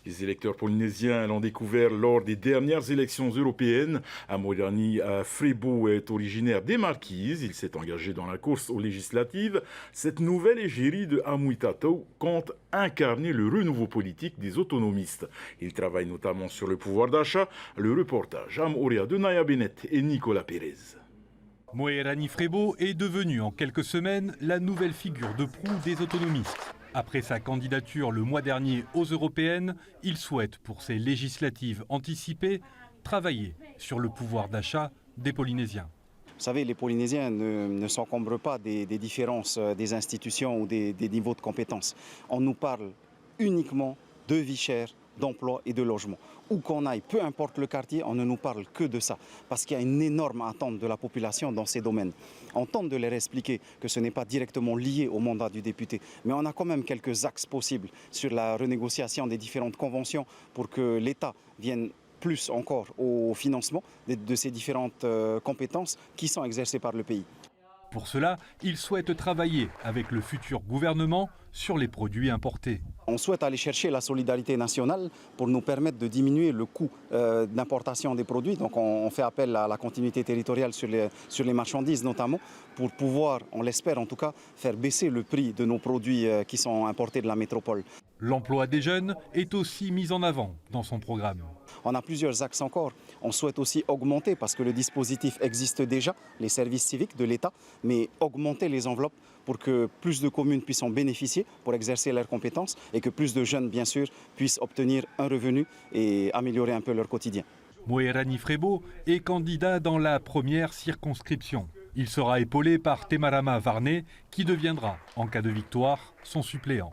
Les électeurs polynésiens l'ont découvert lors des dernières élections européennes. Amourani Frebo est originaire des Marquises. Il s'est engagé dans la course aux législatives. Cette nouvelle égérie de Amuitato compte incarner le renouveau politique des autonomistes. Il travaille notamment sur le pouvoir d'achat. Le reportage Amoria de Naya Bennett et Nicolas Pérez. Moerani Frebo est devenu en quelques semaines la nouvelle figure de proue des autonomistes. Après sa candidature le mois dernier aux européennes, il souhaite, pour ces législatives anticipées, travailler sur le pouvoir d'achat des Polynésiens. Vous savez, les Polynésiens ne s'encombrent pas des différences des institutions ou des niveaux de compétences. On nous parle uniquement de vie chère, d'emploi et de logement. Où qu'on aille, peu importe le quartier, on ne nous parle que de ça. Parce qu'il y a une énorme attente de la population dans ces domaines. On tente de leur expliquer que ce n'est pas directement lié au mandat du député. Mais on a quand même quelques axes possibles sur la renégociation des différentes conventions pour que l'État vienne plus encore au financement de ces différentes compétences qui sont exercées par le pays. Pour cela, il souhaite travailler avec le futur gouvernement sur les produits importés. On souhaite aller chercher la solidarité nationale pour nous permettre de diminuer le coût d'importation des produits. Donc on fait appel à la continuité territoriale sur les marchandises notamment pour pouvoir, on l'espère en tout cas, faire baisser le prix de nos produits qui sont importés de la métropole. L'emploi des jeunes est aussi mis en avant dans son programme. On a plusieurs axes encore. On souhaite aussi augmenter, parce que le dispositif existe déjà, les services civiques de l'État, mais augmenter les enveloppes pour que plus de communes puissent en bénéficier pour exercer leurs compétences et que plus de jeunes, bien sûr, puissent obtenir un revenu et améliorer un peu leur quotidien. Moerani Frebo est candidat dans la première circonscription. Il sera épaulé par Temarama Varney, qui deviendra, en cas de victoire, son suppléant.